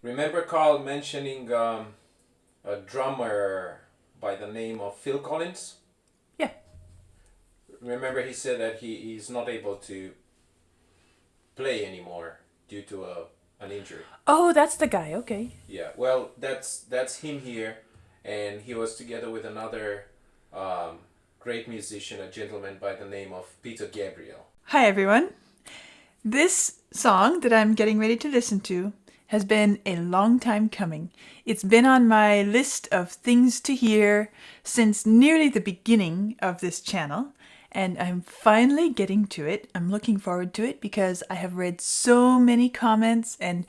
Remember Carl mentioning a drummer by the name of Phil Collins? Yeah. Remember he said that he's not able to play anymore due to an injury. Oh, that's the guy. Okay. Yeah, well, that's him here, and he was together with another um, great musician, a gentleman by the name of Peter Gabriel. Hi, everyone. This song that I'm getting ready to listen to has been a long time coming. It's been on my list of things to hear since nearly the beginning of this channel, and I'm finally getting to it. I'm looking forward to it because I have read so many comments and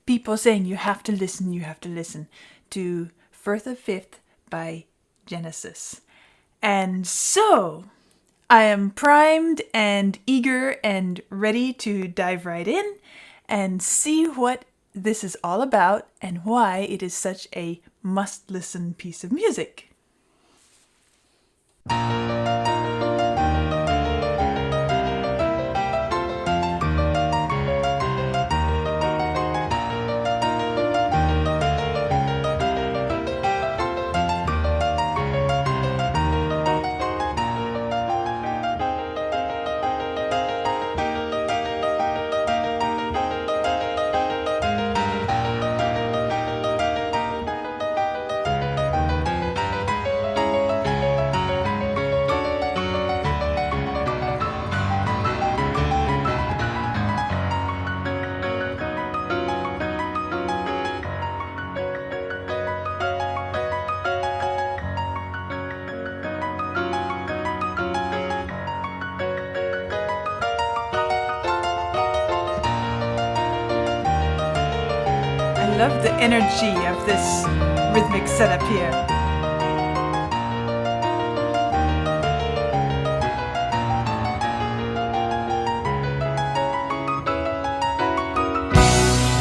people saying you have to listen to Firth of Fifth by Genesis. And so I am primed and eager and ready to dive right in and see what this is all about and why it is such a must listen piece of music. I love the energy of this rhythmic setup here.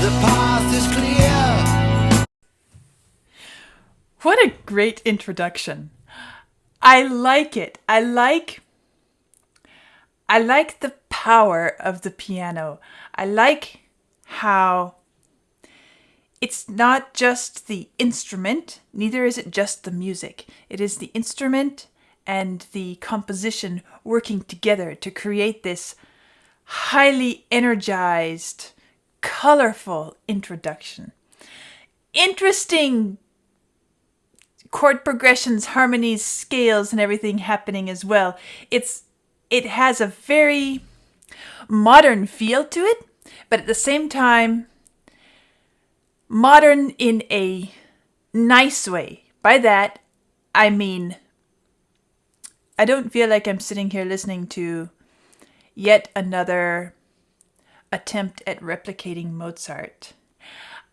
The path is clear. What a great introduction. I like it. I like the power of the piano. I like how it's not just the instrument, neither is it just the music. It is the instrument and the composition working together to create this highly energized, colorful introduction. Interesting chord progressions, harmonies, scales, and everything happening as well. It has a very modern feel to it, but at the same time, modern in a nice way. By that, I mean, I don't feel like I'm sitting here listening to yet another attempt at replicating Mozart.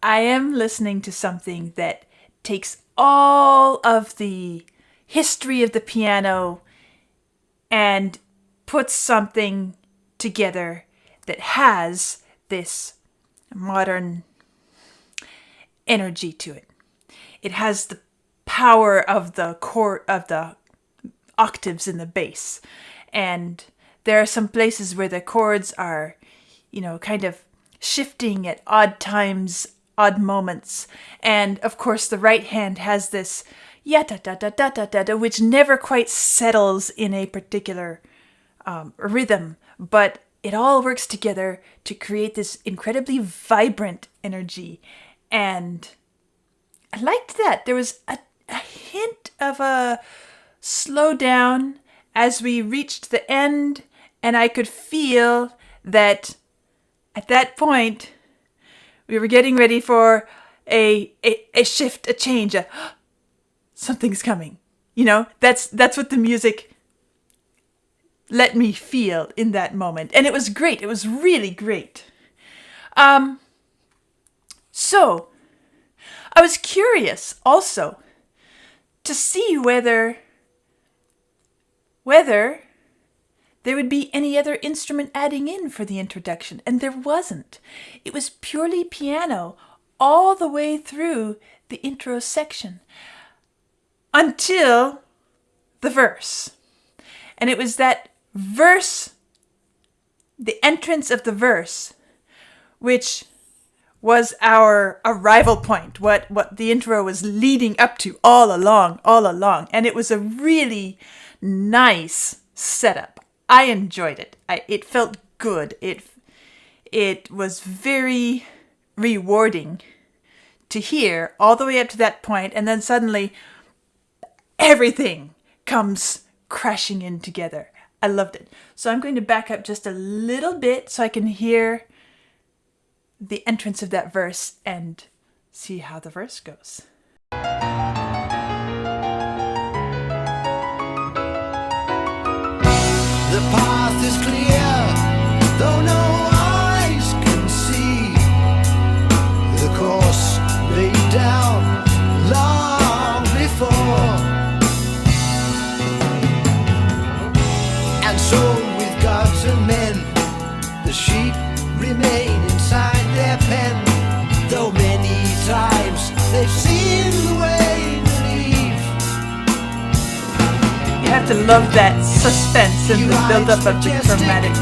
I am listening to something that takes all of the history of the piano and puts something together that has this modern energy to it. It has the power of the chord of the octaves in the bass, and there are some places where the chords are, kind of shifting at odd times, odd moments, and of course the right hand has this ya da da da da da da da, which never quite settles in a particular rhythm, but it all works together to create this incredibly vibrant energy. And I liked that. There was a hint of a slowdown as we reached the end, and I could feel that at that point we were getting ready for a shift, a change, something's coming. That's what the music let me feel in that moment. And it was great. It was really great. So I was curious also to see whether there would be any other instrument adding in for the introduction, and there wasn't. It was purely piano all the way through the intro section until the verse. And it was that verse, the entrance of the verse, which was our arrival point, what the intro was leading up to all along. And it was a really nice setup. I enjoyed it. It felt good. It was very rewarding to hear all the way up to that point, and then suddenly everything comes crashing in together. I loved it. So I'm going to back up just a little bit so I can hear the entrance of that verse and see how the verse goes. The path is clear, though no eyes can see. The course laid down long before. And so with gods and men, the sheep remain inside their pen. Though many times they've seen the way to leave. You have to love that suspense and the build-up of the chromatic.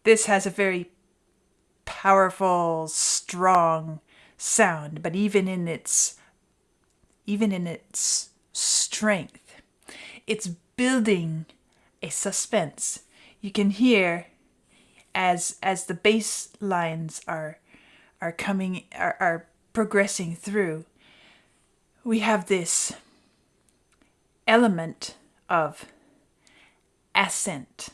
This has a very powerful, strong sound, but even in its strength, it's building a suspense. You can hear as the bass lines are progressing through, we have this element of accent.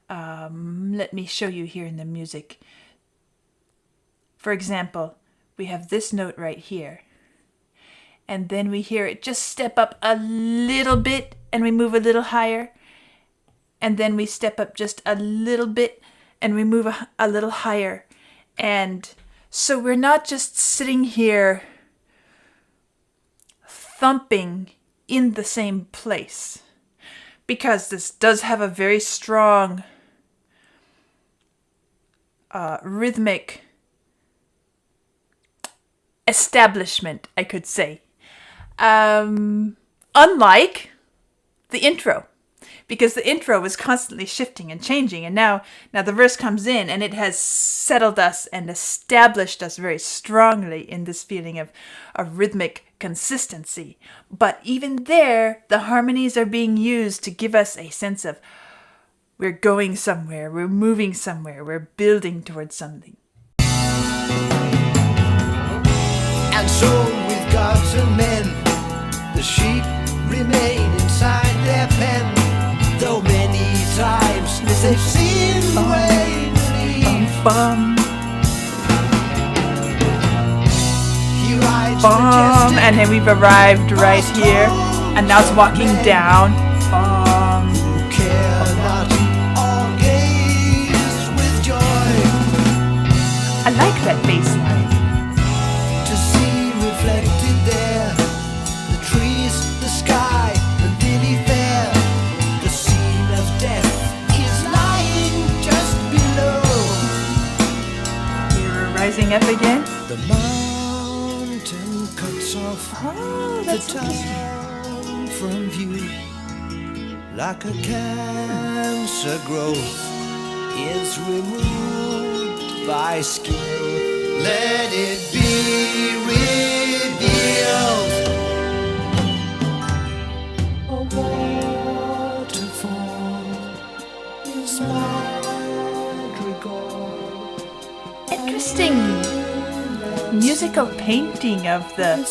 Let me show you here in the music. For example, we have this note right here. And then we hear it just step up a little bit and we move a little higher. And then we step up just a little bit and we move a little higher. And so we're not just sitting here thumping in the same place, because this does have a very strong rhythmic establishment, I could say. Unlike the intro, because the intro was constantly shifting and changing, and now the verse comes in and it has settled us and established us very strongly in this feeling of a rhythmic consistency. But even there, the harmonies are being used to give us a sense of we're going somewhere, we're moving somewhere, we're building towards something. And so with gods and men, the sheep remain inside their pen. Though many times they've seen the way to leave. He rides majestic, And then we've arrived right here, and now it's walking down. who care not or gaze with joy I like that bass line. to see reflected there the trees, the sky, the lily fair. The scene of death is lying just below. We're rising up again. The mountain cuts off Oh, the that's okay. town from view, like a cancer growth is removed by skill. Let it be revealed. A waterfall is madrigal. Interesting musical painting of the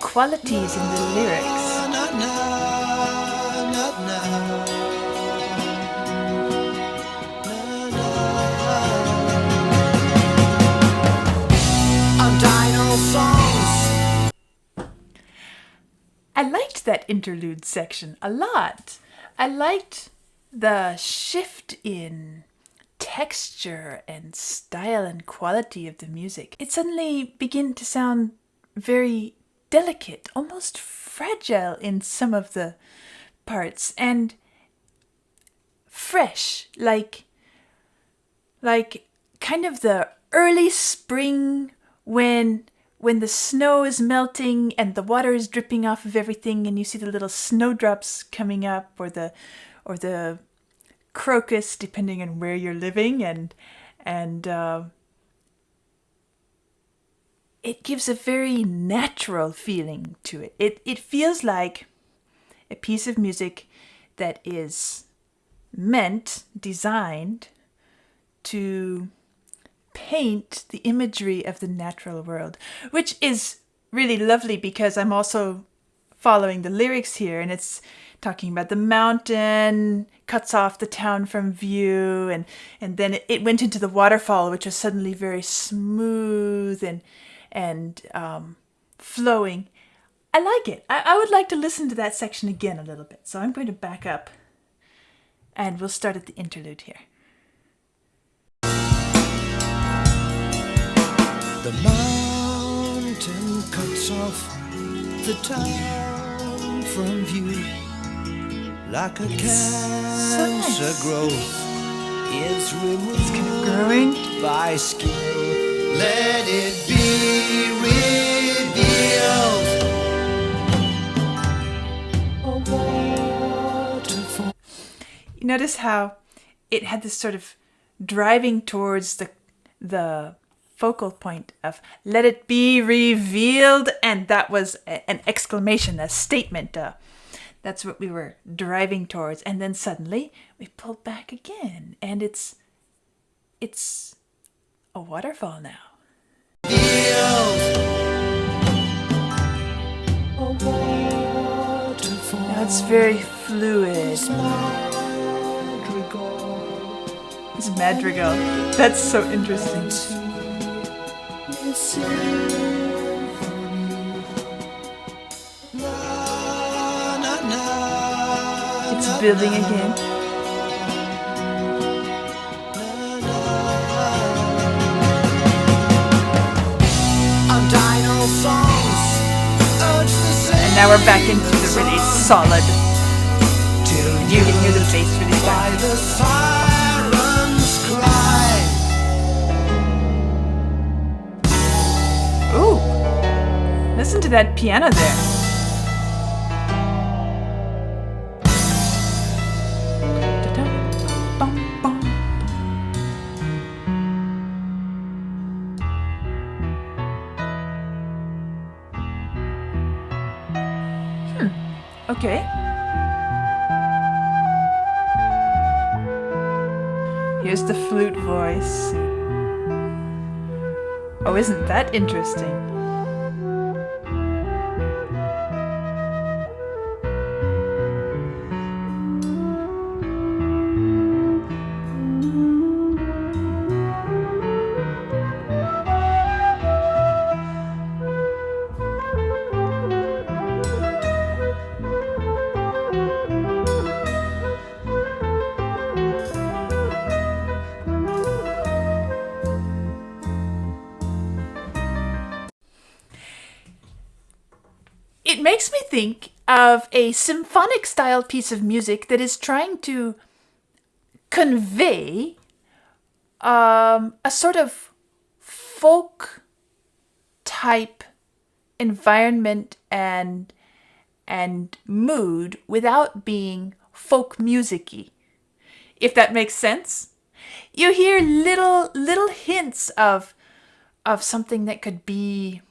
qualities in the lyrics. Na, na, na, na. Undying old songs. I liked that interlude section a lot. I liked the shift in texture and style and quality of the music. It suddenly began to sound very delicate, almost fragile in some of the parts, and fresh, like kind of the early spring when the snow is melting and the water is dripping off of everything and you see the little snowdrops coming up, or the crocus, depending on where you're living, and it gives a very natural feeling to it. It feels like a piece of music that is designed to paint the imagery of the natural world, which is really lovely because I'm also following the lyrics here, and it's talking about the mountain cuts off the town from view, and then it went into the waterfall, which was suddenly very smooth and flowing. I like it. I would like to listen to that section again a little bit. So I'm going to back up and we'll start at the interlude here. The mountain cuts off the town from view, like a cancer growth is removed. It's kind of growing by skill. Let it be revealed. A waterfall. You notice how it had this sort of driving towards the focal point of let it be revealed, and that was an exclamation, a statement. That's what we were driving towards, and then suddenly we pulled back again, and it's a waterfall now. Now it's very fluid. It's madrigal. That's so interesting. It's building again. And now we're back into the really solid. You can hear the bass really loud. Ooh, listen to that piano there. Okay. Here's the flute voice. Oh, isn't that interesting? It makes me think of a symphonic style piece of music that is trying to convey a sort of folk type environment and mood without being folk music-y, if that makes sense. You hear little hints of something that could be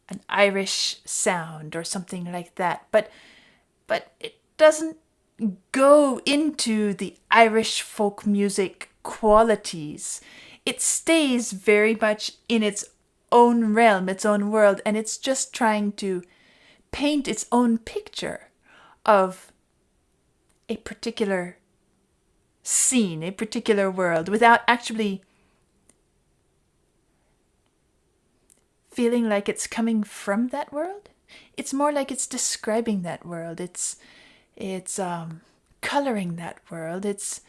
an Irish sound or something like that, but it doesn't go into the Irish folk music qualities. It stays very much in its own realm, its own world, and it's just trying to paint its own picture of a particular scene, a particular world, without actually feeling like it's coming from that world. It's more like it's describing that world. It's coloring that world. It's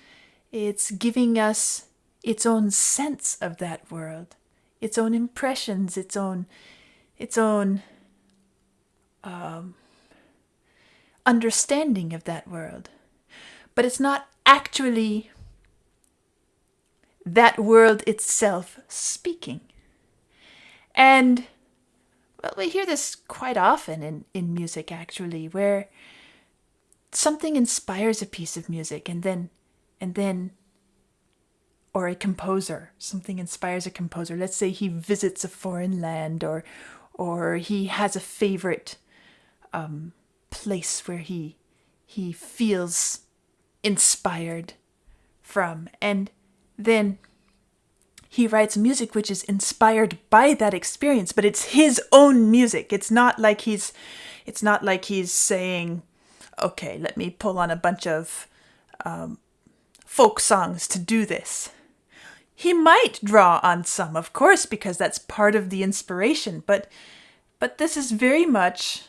giving us its own sense of that world, its own impressions, its own understanding of that world. But it's not actually that world itself speaking. And, well, we hear this quite often in music, actually, where something inspires a piece of music, and then, or a composer, something inspires a composer. Let's say he visits a foreign land, or he has a favorite place where he feels inspired from, and then he writes music which is inspired by that experience, but it's his own music. It's not like he's saying, okay, let me pull on a bunch of folk songs to do this. He might draw on some, of course, because that's part of the inspiration, but this is very much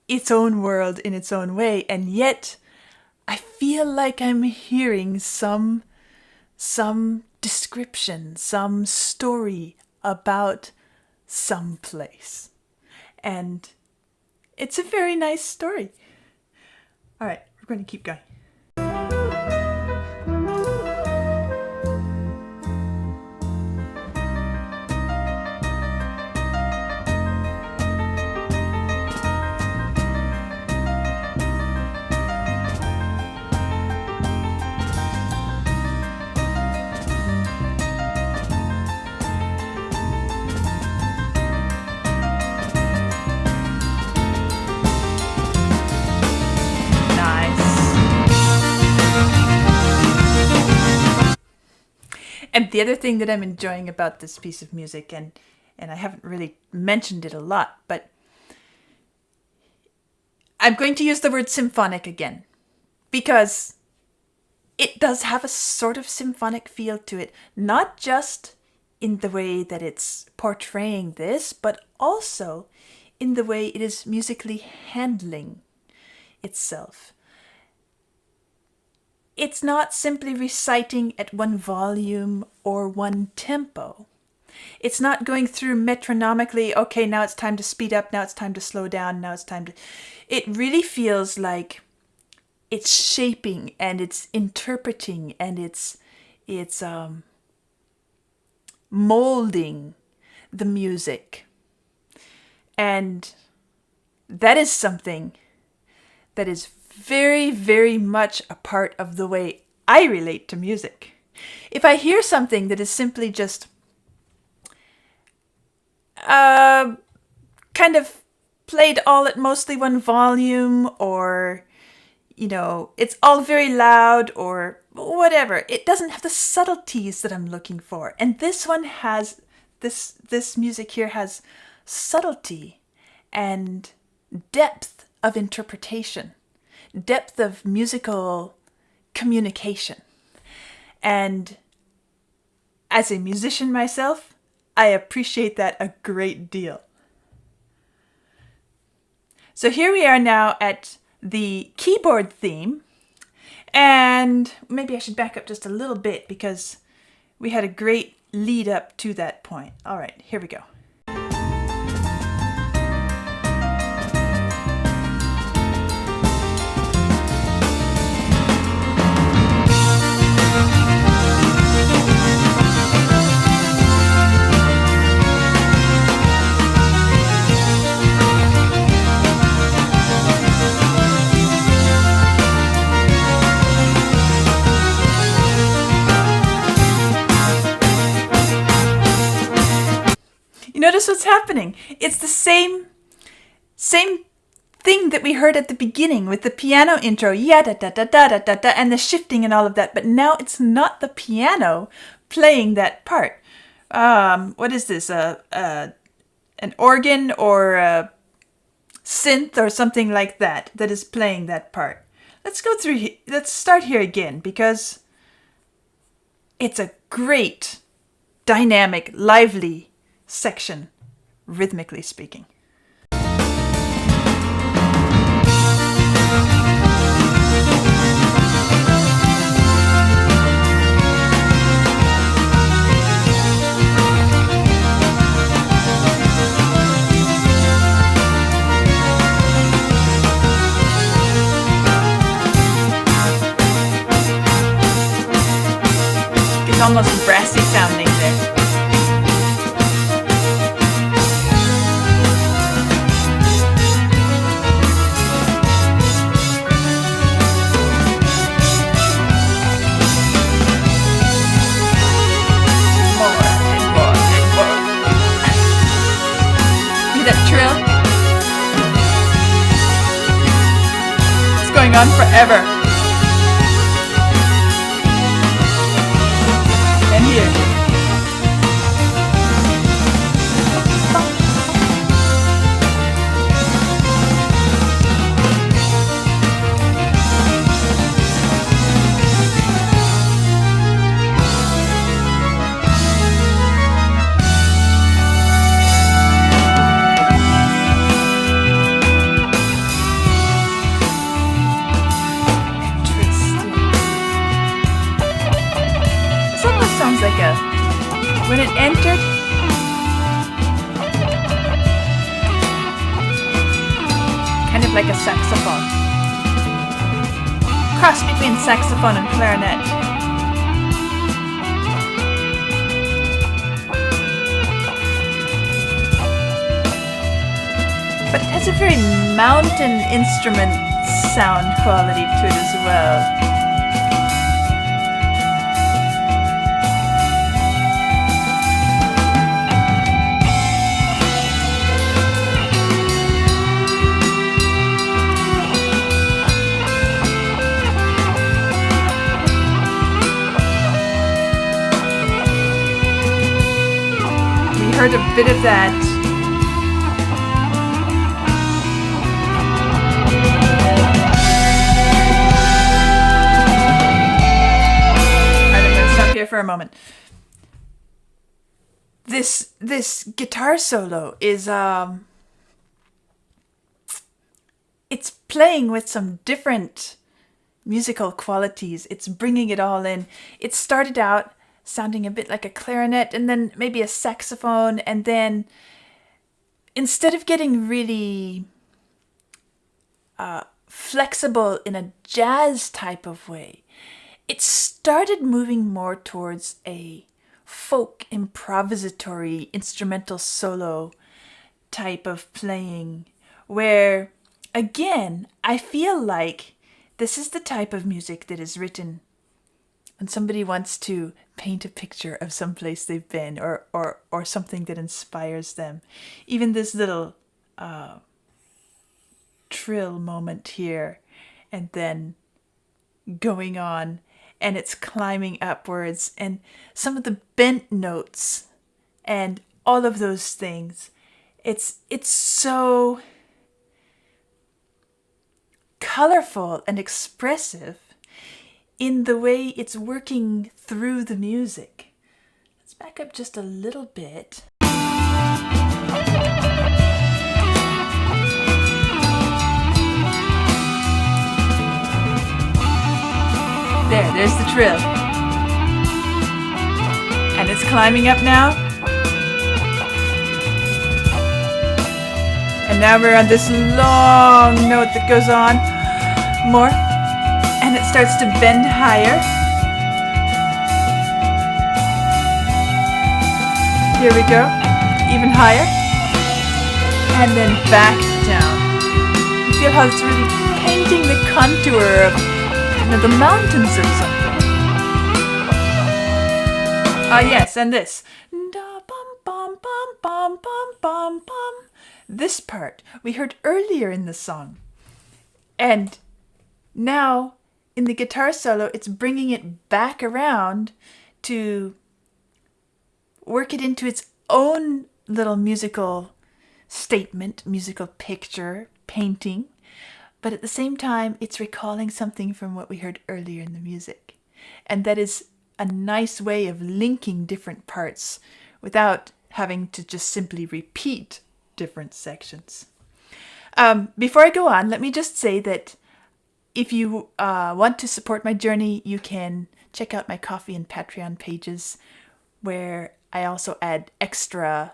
its own world in its own way, and yet I feel like I'm hearing some description, some story about some place. And it's a very nice story. All right, we're going to keep going. And the other thing that I'm enjoying about this piece of music, and I haven't really mentioned it a lot, but I'm going to use the word symphonic again, because it does have a sort of symphonic feel to it, not just in the way that it's portraying this, but also in the way it is musically handling itself. It's not simply reciting at one volume or one tempo. It's not going through metronomically, okay, now it's time to speed up, now it's time to slow down, now it's time to... It really feels like it's shaping and it's interpreting and it's molding the music. And that is something that is very, very much a part of the way I relate to music. If I hear something that is simply just kind of played all at mostly one volume, or, you know, it's all very loud or whatever, it doesn't have the subtleties that I'm looking for. And this one has, this music here has subtlety and depth of interpretation. Depth of musical communication. And as a musician myself, I appreciate that a great deal. So here we are now at the keyboard theme, and maybe I should back up just a little bit because we had a great lead up to that point. All right, here we go. Notice what's happening. It's the same thing that we heard at the beginning with the piano intro, da da da da da da da, and the shifting and all of that. But now it's not the piano playing that part. What is this? An organ or a synth or something like that is playing that part. Let's go through. Let's start here again because it's a great, dynamic, lively section, rhythmically speaking. It's almost brassy sounding there. going on forever. And here. When it entered, kind of like a saxophone. Cross between saxophone and clarinet. But it has a very mountain instrument sound quality to it as well. Heard a bit of that. Alright, I'm gonna stop here for a moment. This guitar solo is it's playing with some different musical qualities. It's bringing it all in. It started out sounding a bit like a clarinet and then maybe a saxophone, and then instead of getting really flexible in a jazz type of way, it started moving more towards a folk improvisatory instrumental solo type of playing, where again I feel like this is the type of music that is written when somebody wants to paint a picture of some place they've been, or something that inspires them. Even this little trill moment here, and then going on, and it's climbing upwards, and some of the bent notes, and all of those things. It's so colorful and expressive in the way it's working through the music. Let's back up just a little bit. There's the trill. And it's climbing up now. And now we're on this long note that goes on more. And it starts to bend higher. Here we go. Even higher. And then back down. You feel how it's really painting the contour of the mountains or something. Ah, yes, and this. Da bum bum bum bum bum bum bum. This part we heard earlier in the song. And now in the guitar solo, it's bringing it back around to work it into its own little musical statement, musical picture, painting. But at the same time, it's recalling something from what we heard earlier in the music. And that is a nice way of linking different parts without having to just simply repeat different sections. Before I go on, let me just say that if you want to support my journey, you can check out my Ko-fi and Patreon pages, where I also add extra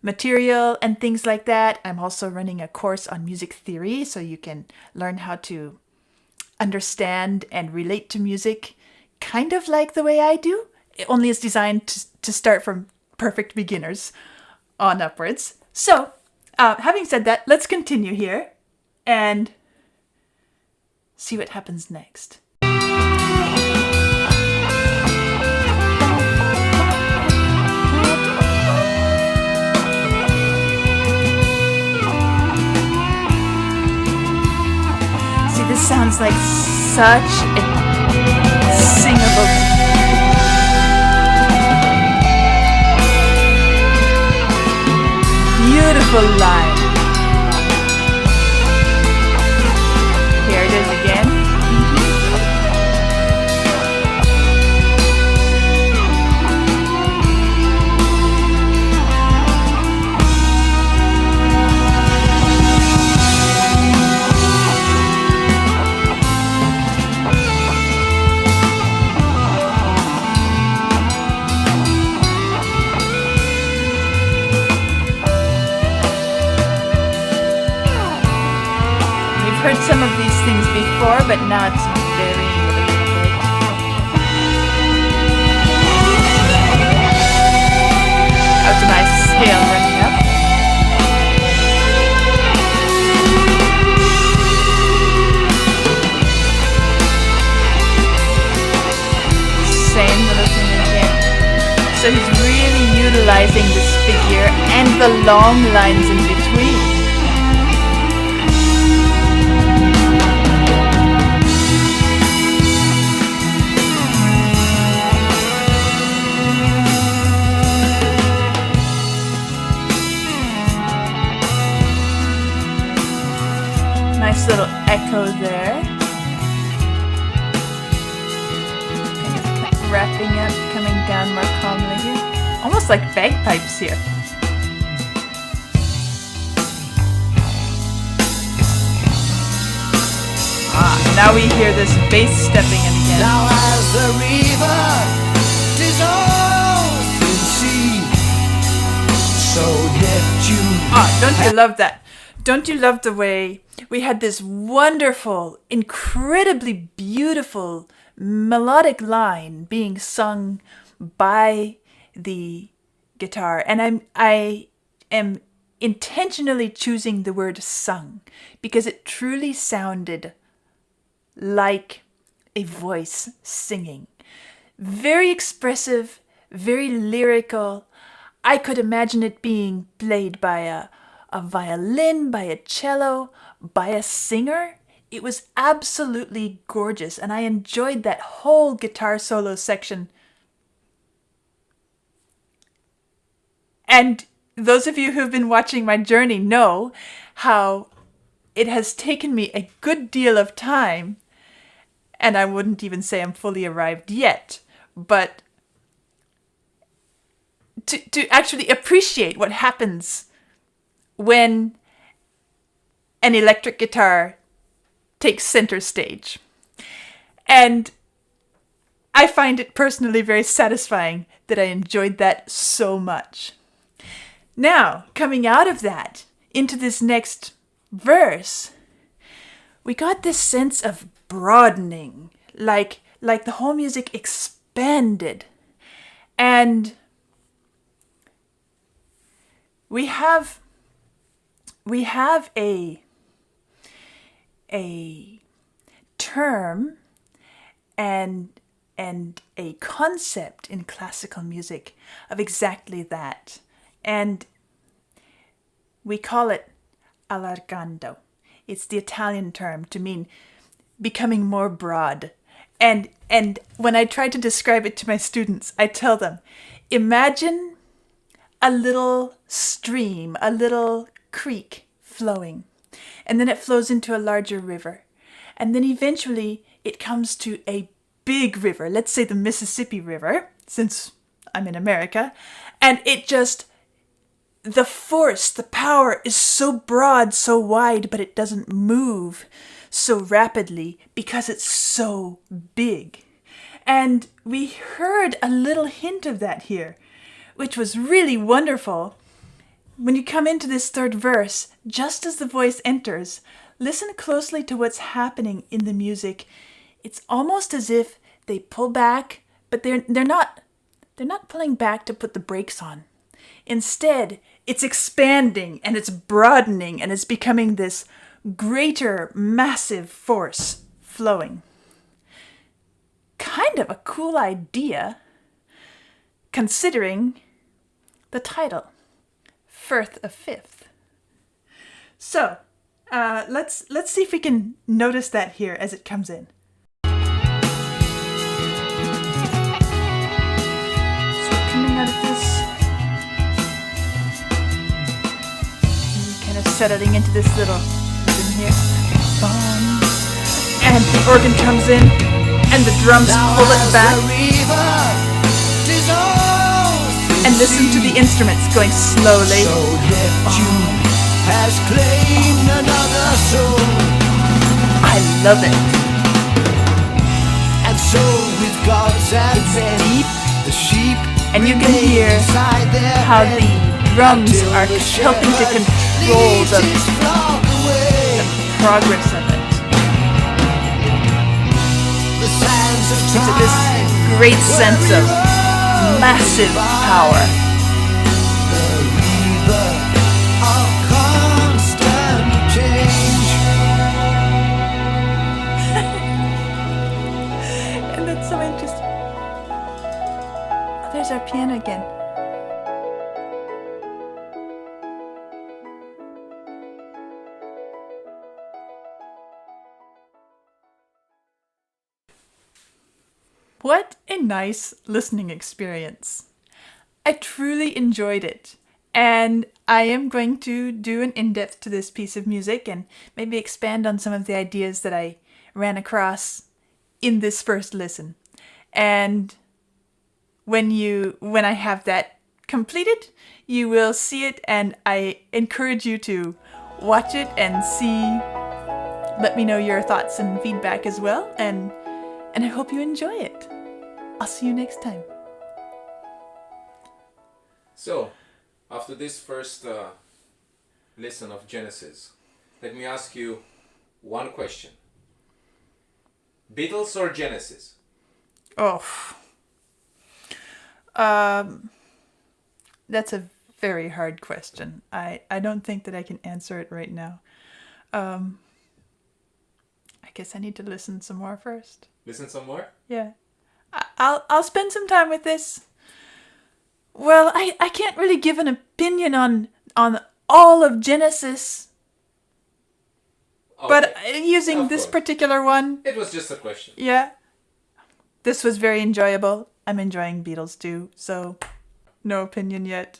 material and things like that. I'm also running a course on music theory, so you can learn how to understand and relate to music kind of like the way I do. It only is designed to start from perfect beginners on upwards. So, having said that, let's continue here and see what happens next. This sounds sounds like such a singable. Beautiful line. Here it is again. Heard some of these things before, but now it's very good. That's a nice scale running up. Same little thing again. So he's really utilizing this figure and the long lines in between. Nice little echo there. Wrapping up, coming down more calmly here. Almost like bagpipes here. Now we hear this bass stepping in again. Now as the river dissolves in sea, so Neptune. Don't you love that? Don't you love the way we had this wonderful, incredibly beautiful melodic line being sung by the guitar? And I am intentionally choosing the word sung because it truly sounded like a voice singing. Very expressive, very lyrical. I could imagine it being played by a violin, by a cello, by a singer. It was absolutely gorgeous, and I enjoyed that whole guitar solo section. And those of you who've been watching my journey know how it has taken me a good deal of time, and I wouldn't even say I'm fully arrived yet, but to actually appreciate what happens when an electric guitar takes center stage. And I find it personally very satisfying that I enjoyed that so much. Now, coming out of that into this next verse, we got this sense of broadening, like the whole music expanded. And we have a term and a concept in classical music of exactly that. And we call it allargando. It's the Italian term to mean becoming more broad. And when I try to describe it to my students, I tell them, imagine a little stream, a little creek flowing, and then it flows into a larger river. And then eventually it comes to a big river, let's say the Mississippi River, since I'm in America, and it just, the force, the power is so broad, so wide, but it doesn't move so rapidly because it's so big. And we heard a little hint of that here, which was really wonderful. When you come into this third verse, just as the voice enters, listen closely to what's happening in the music. It's almost as if they pull back, but they're not pulling back to put the brakes on. Instead, it's expanding and it's broadening and it's becoming this greater, massive force flowing. Kind of a cool idea, considering the title, Firth of Fifth. So, Let's see if we can notice that here as it comes in. So coming out of this, and kind of settling into this little rhythm here. And the organ comes in, and the drums pull it back. And listen to the instruments going slowly. So Neptune has claimed another soul. I love it. And so with gods and men, Deep, the sheep and you can hear inside their how pen, the drums until are the helping to shepherd control leads the his flock away. progress of it. The sands of To this time, great sense of massive power. the river of constant change. And that's so interesting. Oh, there's our piano again. What a nice listening experience. I truly enjoyed it. And I am going to do an in-depth to this piece of music and maybe expand on some of the ideas that I ran across in this first listen. And when I have that completed, you will see it, and I encourage you to watch it and see. Let me know your thoughts and feedback as well, and I hope you enjoy it. I'll see you next time. So, after this first listen of Genesis, let me ask you one question. Beatles or Genesis? Oh. That's a very hard question. I don't think that I can answer it right now. I guess I need to listen some more first. Listen some more? Yeah. I'll spend some time with this. Well, I can't really give an opinion on all of Genesis. Okay. But using Of this course. particular one, It was just a question. yeah. This was very enjoyable. I'm enjoying Beatles too, so no opinion yet.